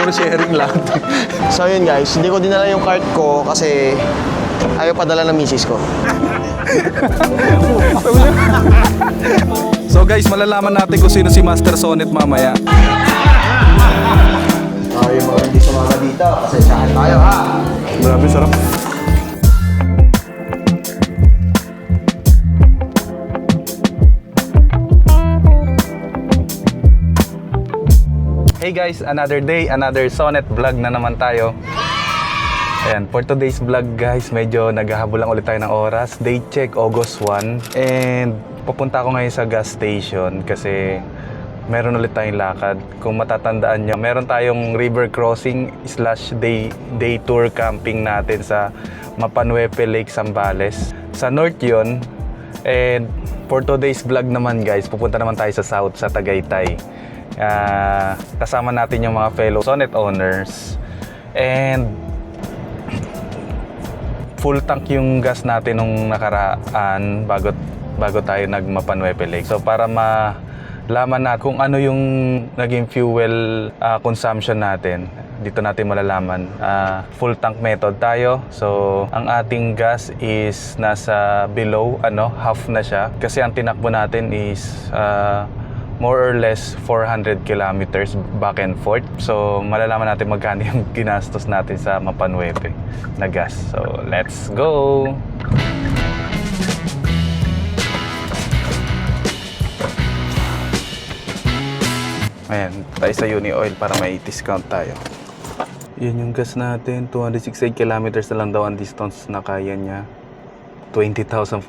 Puro sharing lahat. So yun guys, hindi ko dinala yung cart ko kasi ayaw padala ng misis ko. So guys, malalaman natin kung sino si Master Sonnet mamaya. Yung mga hindi sumama dito, pasensyahan tayo ha. Grabe, sarap. Hey guys, another day, another Sonnet vlog na naman tayo. Ayan, for today's vlog guys, medyo naghahabol lang ulit tayo ng oras. Date check, August 1. And pupunta ako ngayon sa gas station kasi meron ulit tayong lakad. Kung matatandaan nyo, meron tayong river crossing / day tour camping natin sa Mapanuepe Lake, Zambales. Sa north yun. And for today's vlog naman guys, pupunta naman tayo sa south, sa Tagaytay. Kasama natin yung mga fellow Sonnet owners. And full tank yung gas natin nung nakaraan bago tayo nagmapanuepe Lake. So para malaman natin kung ano yung naging fuel consumption natin, dito natin malalaman. Full tank method tayo. So ang ating gas is nasa below half na siya kasi ang tinakbo natin is more or less 400 kilometers back and forth. So malalaman natin magkano yung ginastos natin sa Mapanuepe na gas. So let's go! Ayan, tayo sa Uni Oil para may discount tayo. Yan yung gas natin, 268 kilometers na lang daw ang distance na kaya niya. 20,400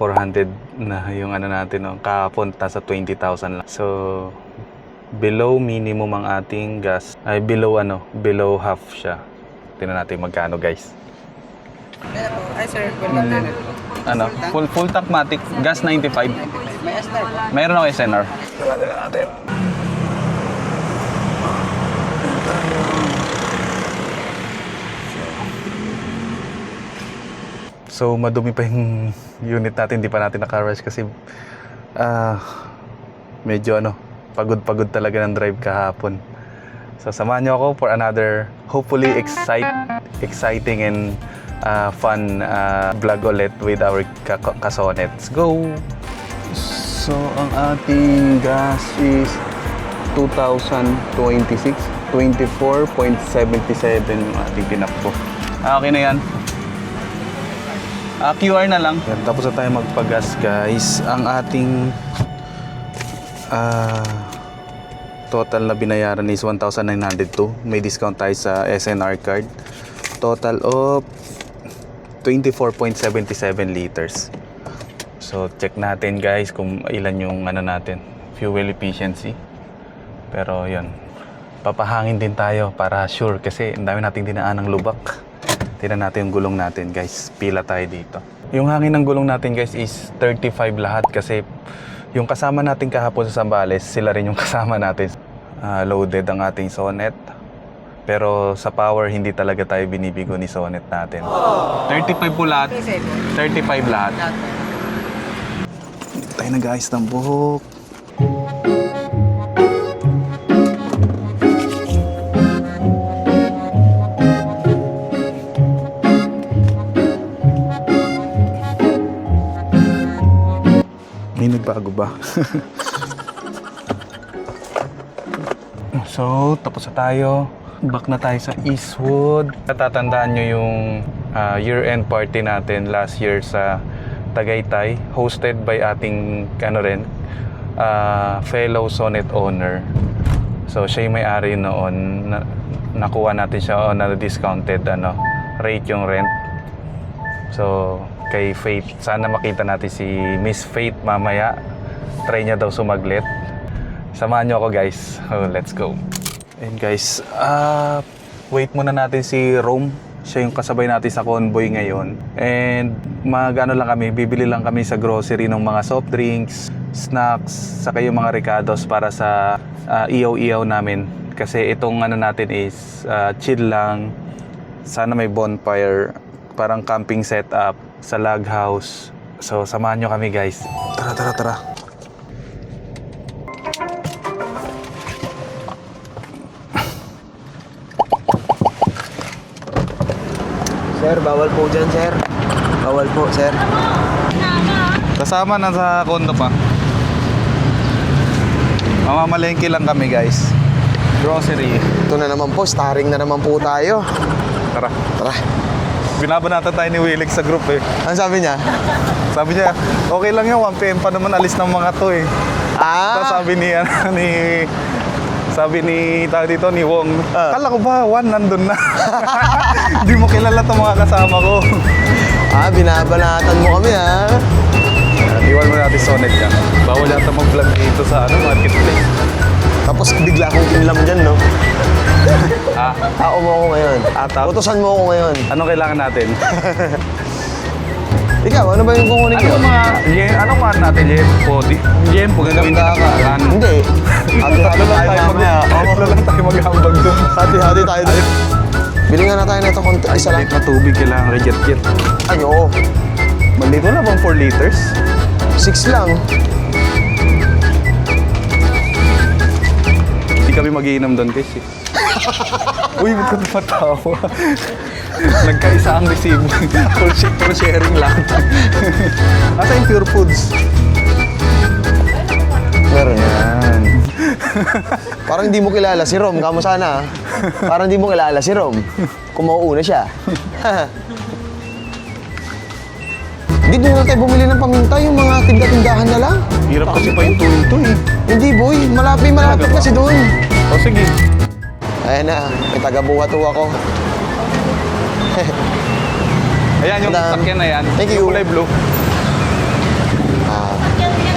na yung natin, no? Kahapon nasa 20,000 lang. So below minimum ang ating gas ay below half siya. Tingnan natin magkano guys. Ay sir, Full tank matic, gas 95. may SNR. Mayroon ako SNR. Tingnan natin. So madumi pa yung unit natin, hindi pa natin naka-rush kasi medyo pagod talaga ng drive kahapon. So samahan niyo ako for another hopefully exciting and fun vlog ulit with our kasonet. Let's go! So ang ating gas is 2026, 24.77 yung ating tinakbo. Okay na yan. QR na lang. Yan, tapos na tayo magpagas guys. Ang ating total na binayaran is 1,902. May discount tayo sa SNR card. Total of 24.77 liters. So check natin guys kung ilan yung natin, fuel efficiency. Pero yun, papahangin din tayo para sure kasi ang dami nating dinaan ng lubak. Tignan natin yung gulong natin guys. Pila tayo dito. Yung hangin ng gulong natin guys is 35 lahat kasi yung kasama natin kahapon sa Zambales, sila rin yung kasama natin. Loaded ang ating Sonnet. Pero sa power, hindi talaga tayo binibigo ni Sonnet natin. 35 po lahat. 35 lahat. Tayo na guys ng buhok. Bago ba? So, tapos na tayo. Back na tayo sa Eastwood. Natatandaan nyo yung year-end party natin last year sa Tagaytay. Hosted by ating fellow Sonnet owner. So, siya yung may-ari noon. Nakuha natin siya on a discounted rate yung rent. So, kay Faith. Sana makita natin si Miss Faith mamaya. Try niya daw sumaglit. Samahan niyo ako guys. Let's go. And guys, wait muna natin si Rome. Siya yung kasabay natin sa convoy ngayon. And lang kami, bibili lang kami sa grocery ng mga soft drinks, snacks, saka yung mga recados para sa iyaw-iyaw namin. Kasi itong natin is chill lang. Sana may bonfire, parang camping setup sa log house. So samahan nyo kami guys. Tara. Sir, bawal po dyan, sir. Bawal po, sir. Kasama na sa kondo pa. Mamamalengke lang kami guys. Grocery. Ito na naman po, starring na naman po tayo. Tara. Tara. Binabanatan tayo ni Willig sa group eh. Ano sabi niya? Sabi niya, okay lang yan, 1 PM pa naman alis ng mga to eh. Tapos Ah! sabi sabi ni tao dito ni Wong, kala ko ba 1 nandun na. Hindi mo kilala itong mga kasama ko. Ah, binabanatan mo kami, ha? Iwan mo natin sonet ka. Bawal yata mag-vlog dito sa marketplace. Tapos bigla akong kinlam dyan, no? Tao mo ako ngayon. Tao? Utusan mo ako ngayon. Anong kailangan natin? Ikaw, ano ba yung kukunin ko? Anong man natin, Jen? Podi? Jen, po gagawin Ganda ka. ka. Hindi. Hati-hati tayo mamaya. Tatlo lang tayo maghahambag doon. Hati-hati tayo doon. Bili nga na tayo na ito. Isa lang. Maliit na tubig kailangan kay Jet. Ay, oo. Maliit na bang 4 liters? 6 lang. Hindi kami magiinom doon kasi. Uy, ba't ka tumatawa? Nagkaisa ang resibo. Full sharing lang. Asa yung Pure Foods? Meron. Yan. Parang hindi mo kilala si Rom. Kamo sana, ha? Parang hindi mo kilala si Rom. Kung mauuna siya. Hindi na tayo bumili ng paminta. Yung mga tinda-tindahan na lang. Hirap kasi pa yung to eh. Hindi, boy. Malapit Talaga ba? kasi doon. O sige. Ayan na. May taga-buhat ho ako. Ayan yung Madam. sakyan na yan. Thank you. Yung kulay blue.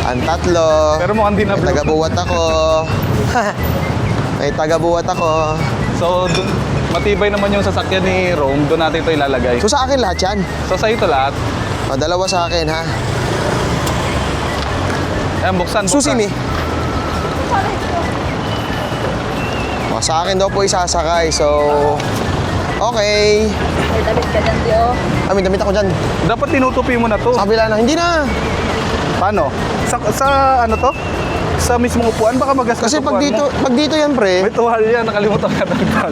Ang tatlo. Pero mukhang di na May blue. taga-buhat ako. May taga-buhat ako. So, matibay naman yung sasakyan ni Rome. Doon natin ito ilalagay. So sa akin lahat yan. So, sa'yo ito lahat. O, dalawa sa akin, ha? Ayan, buksan. Susi, mi. O, sa akin daw po isasakay. So, okay. May damit ka dyan, Tio. May damit ako dyan. Dapat tinutupi mo na to. Sa kabila na. Hindi na. Paano? Sa ano to? Sa mismong upuan? Baka magastos Kasi pag upuan mo. dito yan, pre. May tuwal yan. Nakalimutan ka tagtal.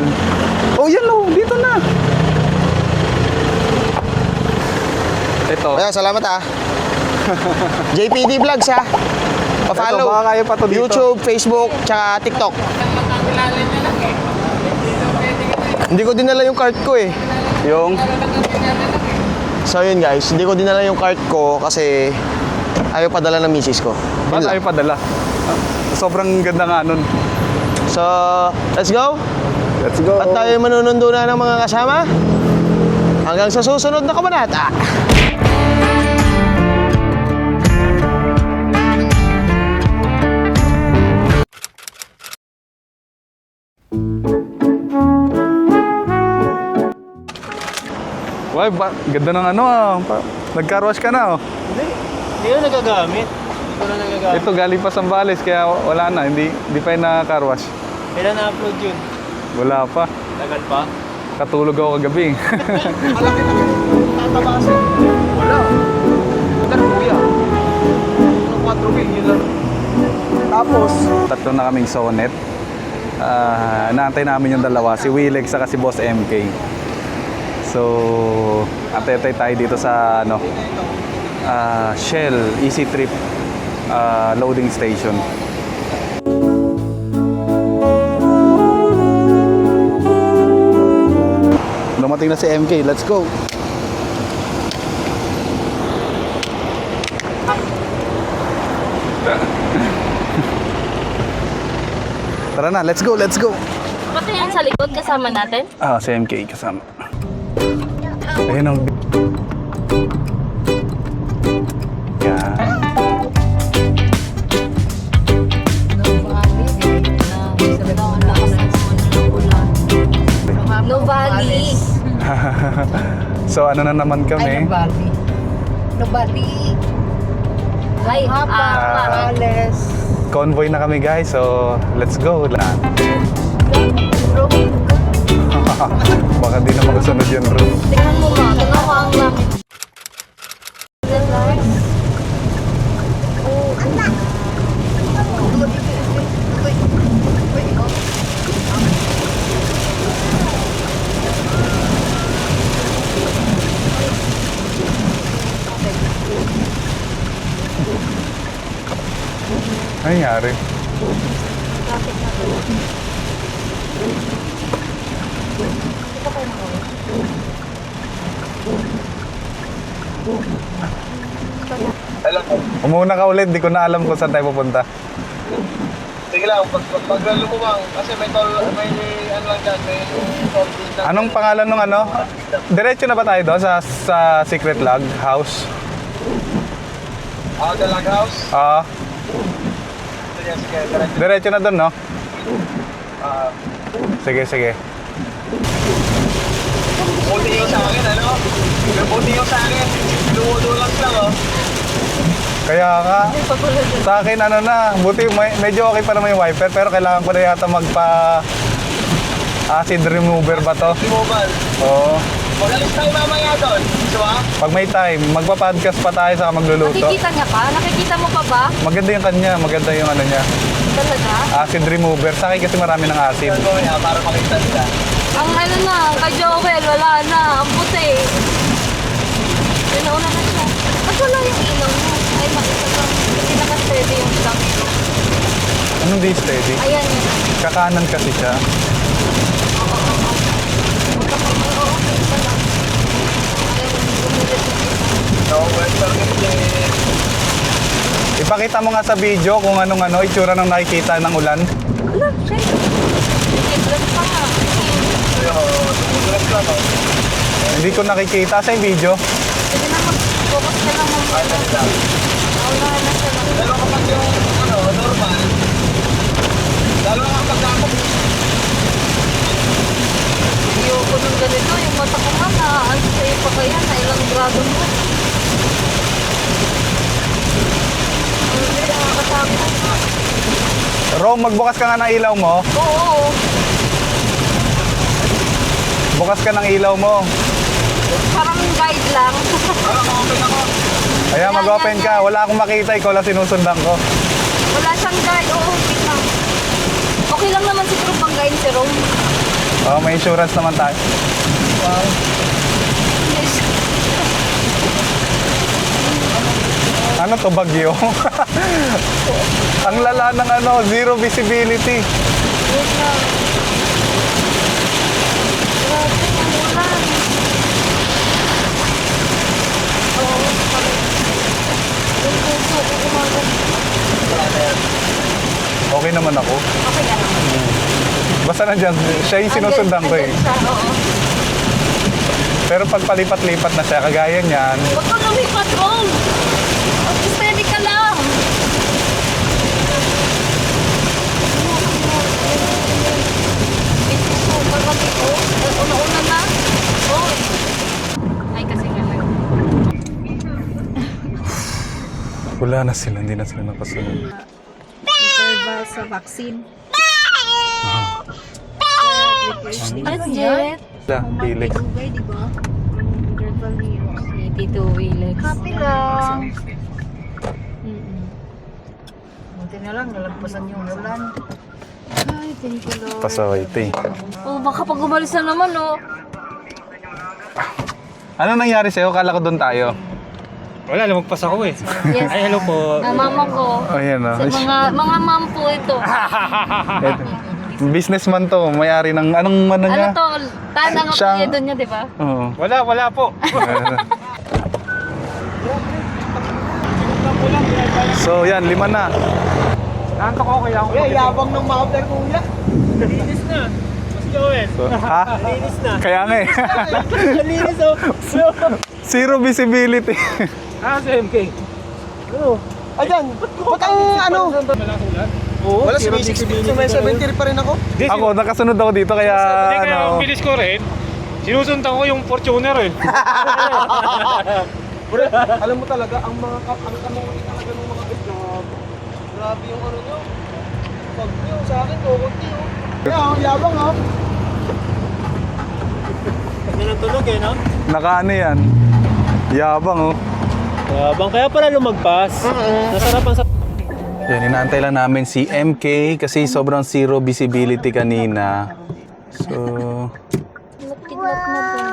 Oh, yan lo. Dito na. Ito. Kaya, salamat, ha. JPD Vlogs, ha. Pa-follow. Ito, baka kaya pa to dito. YouTube, Facebook, tsaka TikTok. Hindi ko dinala yung cart ko, eh. Yung... So, yun, guys. Hindi ko dinala yung cart ko kasi ayaw padala ng misis ko. Yun Ba't lang. tayo padala? Sobrang ganda nga nun. So, let's go. Let's go. At tayo manunundo na ng mga kasama. Hanggang sa susunod na kabanata. Why, ganda ng ano ah. Nagka-rush ka na oh. Hindi ko nagagamit. Hindi ko na nagagamit. Ito galing pa Sambales kaya wala na. Hindi pa yung naka-rush. Kailan na-upload yun? Wala pa. Tagal pa? Katulog ako kagabi. Tatabasin. Wala. Magkano kuya? Ang 4 wheel, yun lang. Tapos, Tatlo na kaming sonet. Naantay namin yung dalawa, si Willig saka si Boss MK. So, atay tayo dito sa ano, Shell Easy Trip loading station. Dumating na si MK, let's go! Tara na, let's go, let's go! Pati yan sa likod kasama natin? Si MK kasama. Ayun ang... Yan. No Valley. So ano na naman kami? Nobody. Nobody. Ay, Ales. Convoy na kami guys, so let's go. Baka di na makasunod yun, bro. tingnan mo ma, tingnan ko ang langit. nangyari? Traffic na to. Ito kayo na Hello. Umuna ka ulit, di ko na alam kung saan tayo pupunta. Sige lang, pag lumubang, kasi may ano lang dyan, may toll gate lang. Anong pangalan ng ano? Diretso na ba tayo doon sa Secret Log House? The Log House? Oo. Sige, sige, diretso. Diretso na doon, no? Sige, sige. Buti yung sa akin, ano? Buti yung sa akin. Dulas lang, oh. Kaya nga, sa akin ano na, buti medyo okay pa naman yung wiper, pero kailangan ko na yata acid remover ba to? Removal. Oo. Magalis tayo mamaya doon. Gusto ba? Pag may time, magpa-podcast pa tayo saka magluluto. Nakikita niya pa? Nakikita mo pa ba? Maganda yung kanya, maganda yung ano niya. Talaga? Acid remover. Sa akin kasi marami ng acid. Ito mamaya para makita nila. Ang ano na, kay Joel, wala na. Ang puti. Pinauna na siya. Ba't wala yung ilaw mo? Ay, makita lang. Hindi naka-steady yung vlog. Anong di steady? Ayan yun. Kakanan kasi siya. No, welcome kasi. Ipakita mo nga sa video kung anong itsura ng nakikita ng ulan. Wala, siya. Vlog pa nga. Dulas lang, oh. Hindi ko nakikita sa video. Sige na, mag-focus ka lang muna. Naunahan na siya lang. Pero kapag yung, normal, lalo nga kapag ako, Ayoko nung ganito, yung mata ko nga, naaan sa'yo pa kaya, na ilang grado mo. Hindi, nakakatakot. Rom, magbukas ka nga ng ilaw mo. Oo. Bukas ka ng ilaw mo. Parang guide lang. open ako. Ayan, mag-open ka. Wala akong makita. Ikaw lang sinusundan ko. Wala siyang guide. Oo, okay lang. Okay lang naman siguro pang guide si Rome. Oh, may insurance naman tayo. Wow. Yes. Ano to, bagyo? Ang lala ng zero visibility. Wait lang. Grabe, ang ulan. Oo, yung puso ko kumagal. Okay naman ako. Okay ka naman. Basta nandyan, siya yung sinusundan ko eh. Andyan siya, oo. Pero pag palipat-lipat na siya, kagaya niyan, Huwag ka lumipat, Rome! Steady ka lang! Ito, pagkati ko. Una-una na. Oy! Ay, kasi nga lang. wala na sila, hindi na sila nakasunod. Interval sa vaccine. Ano, Jet? Felix. Dugay, di ba? Interval niyo. Si Tito Wilex. Happy lang. Buti na lang, nalagpasan yung ulan. Ay, thank you, Lord. Pasaway, te. Oh, baka pag umalis na naman, oh. Ano nangyari sa'yo? Kala ko doon tayo. Wala, lumagpas ako eh. Yes. Ay, hello po. Mama ko. Oh, yan Sa mga ma'am po ito. Businessman to, may-ari ng anong Ano niya? to? Tanang Siyang- apelyido niya, di ba? Oo. Wala po. So yan, 5 na. Nantok ako kaya ako. Yabang ng mapper kuya. Linis na. Mas Joel. So, ha? Linis na. Kaya nga eh. Linis oh. Zero visibility. Sa MK. Ayan, ba't ang Malakas ulan. Oo, wala, may 70 pa rin ako. Ako, nakasunod ako dito kaya Hindi, kaya ang bilis ko rin. Sinusundan ko yung Fortuner eh. Alam mo talaga, ang mga talaga ng mga grabe yung nyo. Pag nyo, sa akin, kukunti oh. Kaya, ang yabang oh. Pag na tunog eh, no? nakaano yan. Yabang oh. Bang kaya pala lumagpas. Nasarapan sa... Yan, inaantay lang namin si MK kasi sobrang zero visibility kanina. So, Kidnap na ba?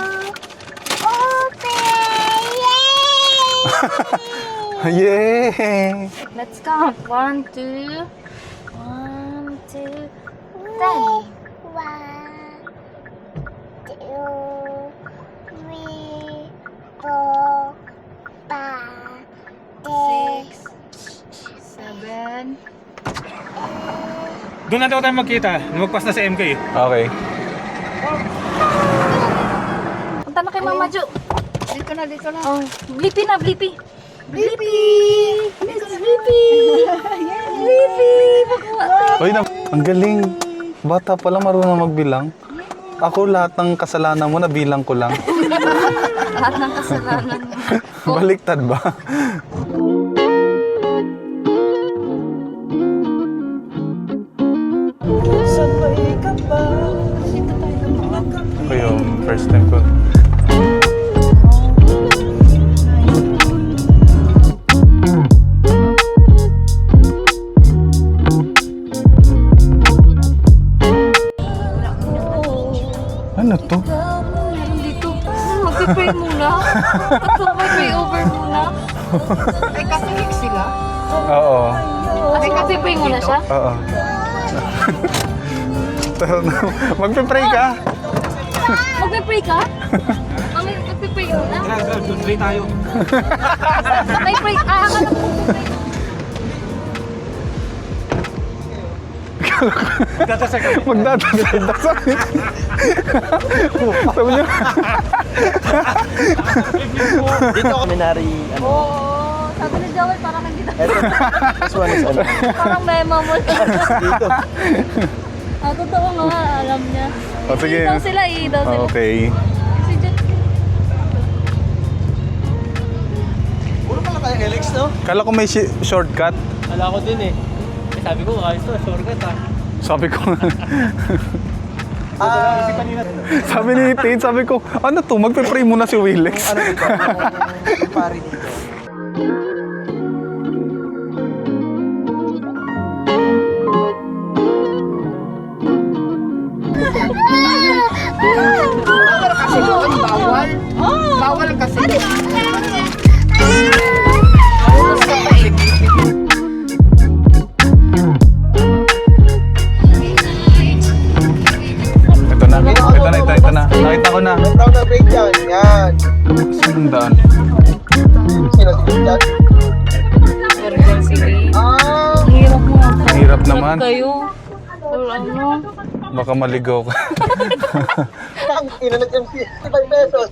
Yay! Let's count. 1, 2, 1, 2, 10. 7. Doon na daw tayo magkita. Lumagpas na si MK. Okay. Punta na kay Mama Jo. Dito na, dito na. Oh, Blippi na, Blippi. Blippi! It's Blippi. Blippi. Uy, ang galing. Bata pala marunong magbilang. Ako lahat ng kasalanan mo, nabilang ko lang. Lahat ng kasalanan mo. Baliktad ba? Ako yung first time ko. Ano to? Meron dito. Mag-pray muna. Mag-pray over muna. Ay, Catholic sila. Oo. Ay, mag-pray muna siya. Oo. Magpe-pray ka? Mag-pray ka? Mag-pray muna? Doon tayo. May pray. Akala ko mag-pray. Magdadasal. Sabi niya, Dito kami nari, ano. Oo. Sabi ni Joel, parang nandito. This one is ano. Parang memo mo. Dito. Totoo nga, alam niya. O, sige. Daw sila, daw sila. Okay. Si Jet. Puro pala tayo Alex, no? Kala ko may shortcut. Wala ko din eh. Sabi ko, ayos to, shortcut ah. Sabi ko. Sabi ni Tate, sabi ko, ano to, magpe-pray muna si Willex. Ano dito? Yung pari dito. Bawal kasi doon, bawal. Bawal kasi doon. Ito na. Nakita ko na. Brown na break yan. Yan. Saan ang daan? Sino si Dad? Ah! Hirap mo. Ang hirap naman. Kayo. Wala mo. Baka maligaw ka. Ang ina nag-MC. 55 pesos.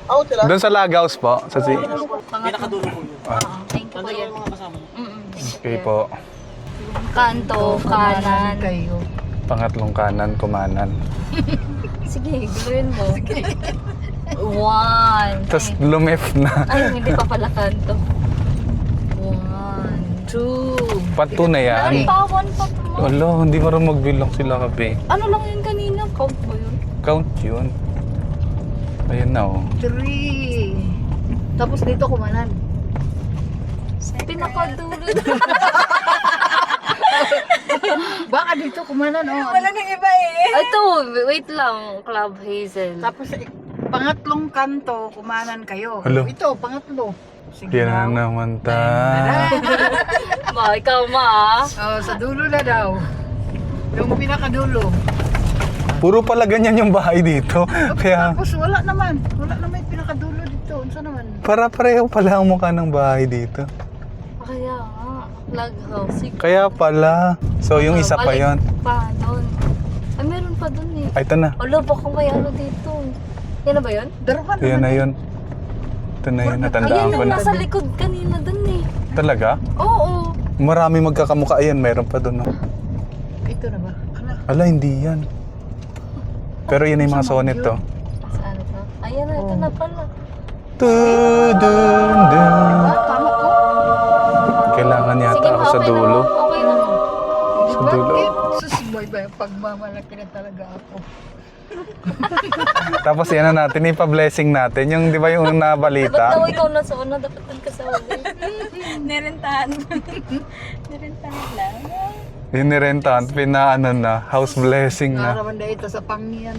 Out sila. Doon sa Lagaws po. Sa si... Pinakadulo ko. Thank you po yan. Mga kasama. Okay po. Kanto, kanan. Kayo. Pangatlong kanan, kumanan. Sige, gawin mo. 1. Tapos lumef na. Ay, hindi pa pala kanto. 1, 2. Pato na yan. Tawan pa po. Wala, hindi marunong magbilang sila kape. Ano lang yun kanina? Count mo yun? Count yun. Ayun na oh. 3. Tapos dito kumanan. Pinakadulo. Baka dito kumanan, oh. Wala nang iba eh. Ito, wait lang. Club Hazel. Tapos pangatlong kanto, kumanan kayo. Hello. Ito, pangatlo. Sige Yan na daw. naman ta. Ma, ikaw ma. Oh, sa dulo na daw. Yung pinakadulo. Puro pala ganyan yung bahay dito. Kaya Tapos wala naman. Wala naman yung pinakadulo dito. Unsa naman? para pareho pala ang mukha ng bahay dito. Kaya nga. Flag house. Sige. Kaya pala. So yung isa pa Balik yon. pa doon. Ay, meron pa doon eh. Ay, ito na. Alo, baka may ano dito. Yan na ba yun? Daruhan Yan na naman. yun. Ito na yun. Ayan Natandaan ko yung na. nasa likod kanina doon eh. Talaga? Oo. Marami magkakamukha. Ayan, mayroon pa doon. Oh. Ito na ba? Ala, hindi yan. Pero yun yung mga sonnet to. Saan pa? Ayan na, ito na pala. Tudun, dun. Tama ko. Kailangan yata ako sa okay dulo. lang. Okay lang. Sa dulo. Sus, boy, pagmamalaki na talaga ako. Tapos yan na natin, ipa-blessing natin. Yung, di ba yung Dapat daw nabalita? ikaw na sa una, dapat ka sa uli. Nirentahan. Nirentahan lang. Yung nirentahan, pinaano na, house blessing na. Naraman na ito sa pangyan.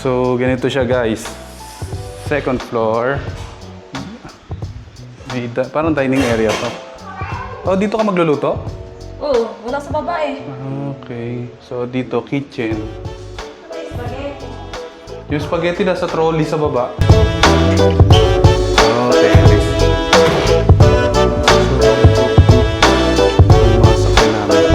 So, ganito siya guys. Second floor. May parang dining area to. Oh, dito ka magluluto? Oo, wala sa baba eh. Okay. So, dito, kitchen. Yung spaghetti na sa trolley sa baba. Okay. Pumasok na namin.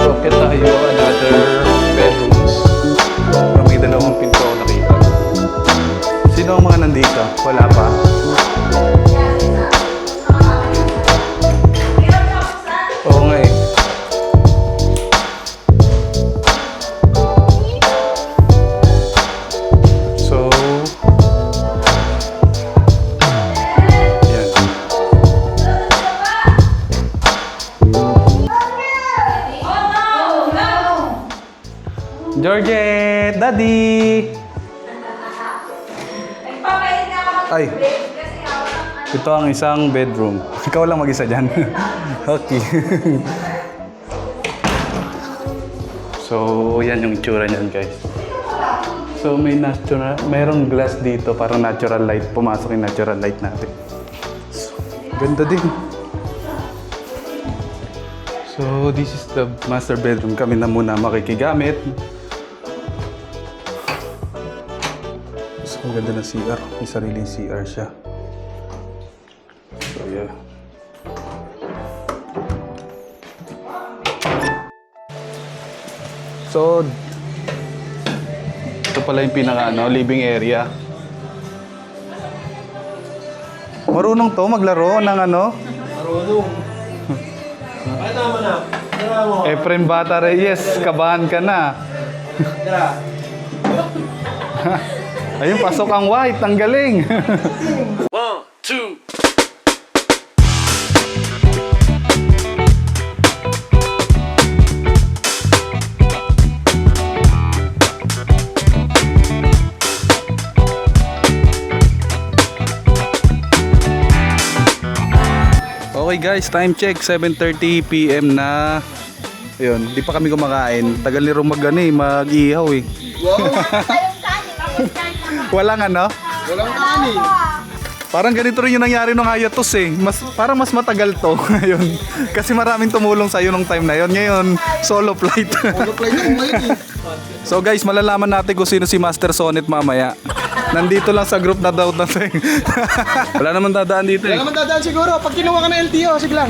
Okay tayo, another bedrooms. May dalawang pinto ako nakita. Sino ang mga nandito? Wala pa? Oo nga eh. So, yan. Georgette! Daddy! Ay, ito ang isang bedroom. Ikaw lang mag-isa dyan. Okay. So, yan yung itsura niyan, guys. So, mayroong glass dito, parang natural light. Pumasok yung natural light natin. So, ganda din. So, this is the master bedroom. Kami na muna makikigamit. So, ang ganda ng CR. May sariling CR siya. So, yeah. So, ito pala yung pinaka living area. Marunong to maglaro ng ano? Marunong. Ay, tama na. Tama mo. Efren Bata Reyes, kabahan ka na. Tara. Ayun, pasok ang white. Ang galing. Okay guys, time check, 7:30 PM na. Ayun, di pa kami kumakain. Tagal ni Rom mag-ihaw eh. Walang ano? Walang kanin. Parang ganito rin yung nangyari nung hiatus eh. Parang mas matagal to ngayon. Kasi maraming tumulong sa'yo nung time na yon. Ngayon, solo flight. Solo flight ako ngayon eh. So guys, malalaman natin kung sino si Master Sonet mamaya. Nandito lang sa group na daw na wala naman dadaan dito eh. Wala naman dadaan siguro. Pag kinuha ka ng LTO, sige lang.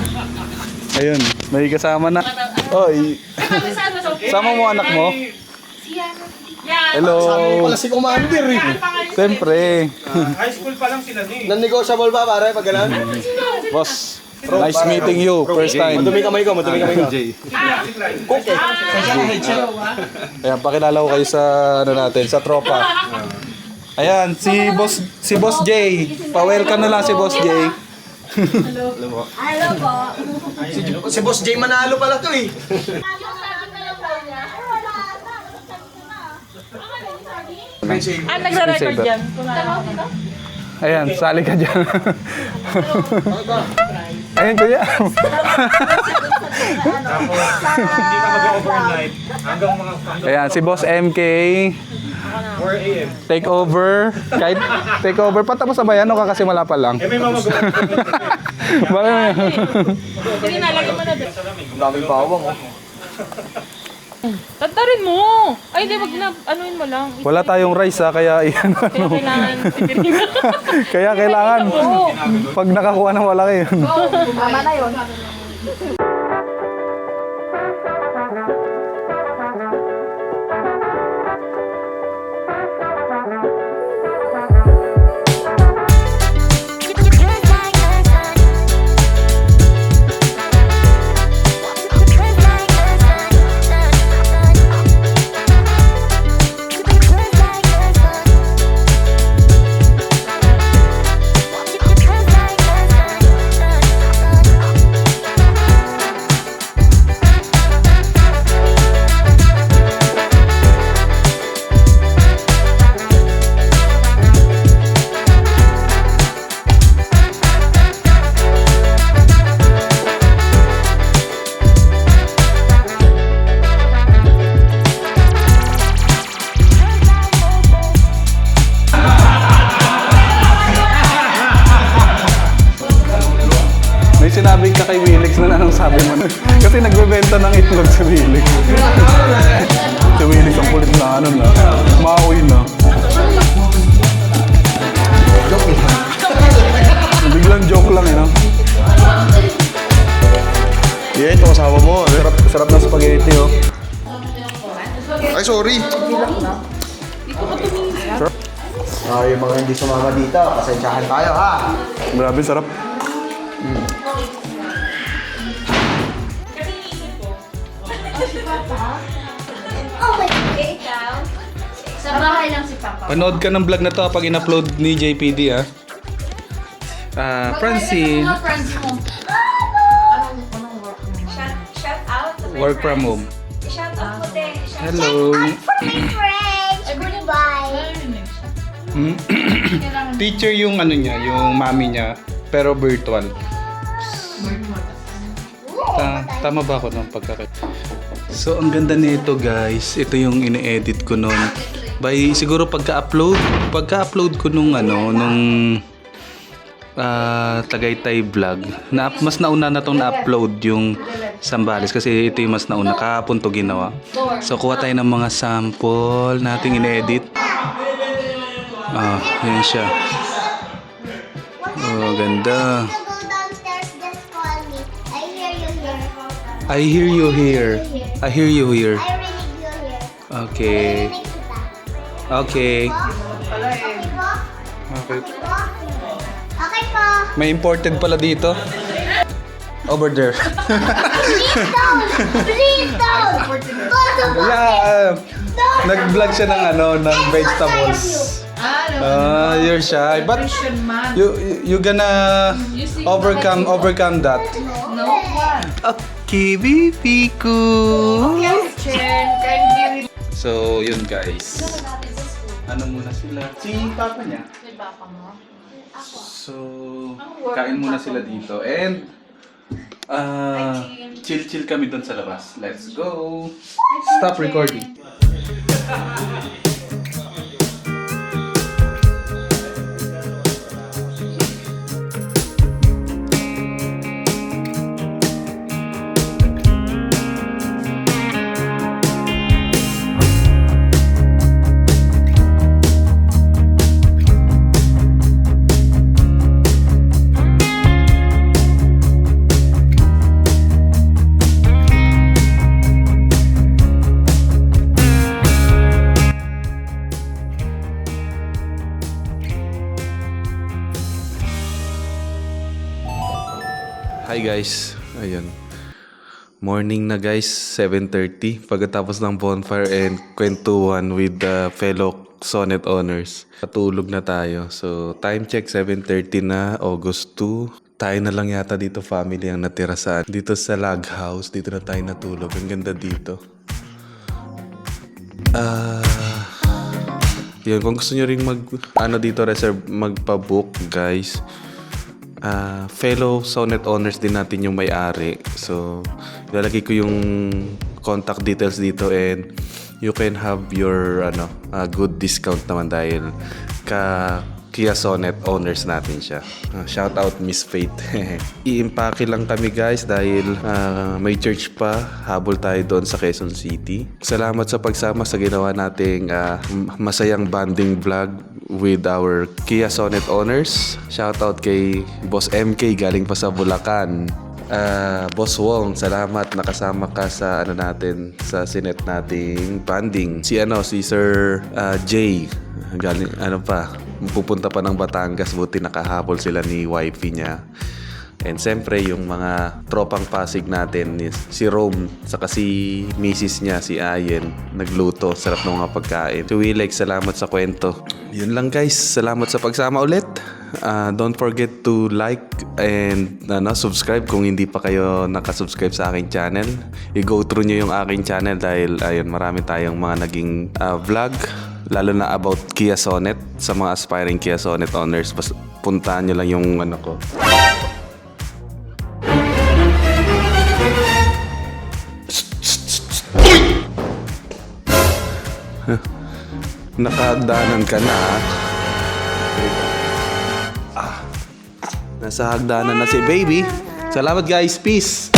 Ayun, may kasama na. Oy. Sama mo anak mo? Hello. Wala si Commander eh. Siyempre. High school pa lang sila ni. Non-negotiable ba pare pag gano'n? Boss, nice meeting you. First time. Madumi kamay ko, madumi kamay ko. Okay. Ayan, pakilala ko kayo sa ano natin, sa tropa. Ayan, si Boss J. Pa-welcome na lang si Boss J. Hello po. Si Boss J Manalo pala to eh. Ah, nagre-record Screensaver. dyan. Ayan, sali ka dyan. Ayan, kuya. Hindi ka mag-overnight. Hanggang mga Ayan, si Boss MK. 4 AM. Take over. Kahit take over. Patapos na ba yan? O kakasimula pa lang? Eh may mga Bakit? Sige na, lagyan mo na doon. Daming bawang oh. Tantarin mo! Ay, di, wag na, anuin mo lang. Wala tayong rice ha, kaya yan. Kaya kailangan titirin mo. Kaya kailangan. Pag nakakuha ng malaki yun. Tama na yun. Kasi nagbebenta ng itlog si Willie. Si Willie sa kulit na ano na. Maui na. Biglang joke lang eh, no? Yeah, ito kasama mo. Sarap na spaghetti, oh. Ay, sorry. Yung mga hindi sumama dito, pasensyahan tayo, ha? Grabe, sarap. Sa bahay lang si Papa. Panood ka ng vlog na to pag in-upload ni JPD, ah. Francine, Mga friends mo. Shout out to my work from friends. home. Shout out po din. Shout Hello. for my friends. Goodbye. Hmm? Teacher yung ano niya, yung mami niya, pero virtual. Tama ba ako ng pagkakit? So, ang ganda nito guys. Ito yung ine-edit ko nun. By, siguro pagka-upload ko nung Tagaytay vlog, mas nauna na itong na-upload yung Sambales kasi ito yung mas nauna. Kahapon to ginawa. So, kuha tayo ng mga sample nating ine-edit. Yan siya. Oh, ganda. Go downstairs, just call me. I hear you here. I hear you here. I hear you here. I rinig you here. Okay. Rinig kita. Okay. Okay po? Okay. Po? Okay po. May imported pala dito. Over there. Please don't! Please don't! Possible! Yeah, nag-vlog siya ng vegetables. You're shy, but you gonna overcome that. No one. Okay, baby ko. Can So, yun guys. Ano muna sila? Si papa niya. Si Papa mo. So, kain muna sila dito. And, chill kami doon sa labas. Let's go. Stop recording. Hi guys, ayun. Morning na guys, 7:30. Pagkatapos ng bonfire and kwentuhan with the fellow Sonnet owners. Patulog na tayo. So, time check 7:30 na, August 2. Tayo na lang yata dito family ang natira dito sa log house. Dito na tayo natulog. Ang ganda dito. Yun, kung gusto nyo ring magpa-book guys. Fellow Sonnet owners din natin yung may-ari. So, ilalagay ko yung contact details dito and you can have your good discount naman dahil Kia Sonnet owners natin siya. Shout out Miss Faith. I-impake lang kami guys dahil may church pa. Habol tayo doon sa Quezon City. Salamat sa pagsama sa ginawa nating masayang banding vlog with our Kia Sonnet owners. Shout out kay Boss MK galing pa sa Bulacan. Boss Wong, salamat nakasama ka sa natin sa sinet nating banding. Si Sir Jay galing pupunta pa ng Batangas, buti nakahabol sila ni wifey niya. And siyempre yung mga tropang Pasig natin, si Rome, saka si Mrs. niya, si Ayen, nagluto, sarap ng mga pagkain. Si Wilek, salamat sa kwento. Yun lang guys, salamat sa pagsama ulit. Don't forget to like and subscribe kung hindi pa kayo nakasubscribe sa aking channel. I-go through nyo yung aking channel dahil ayun, marami tayong mga naging vlog. Lalo na about Kia Sonnet. Sa mga aspiring Kia Sonnet owners, puntahan nyo lang yung ko. Nakahagdanan ka na. Nasa hagdanan na si baby. Salamat guys, peace.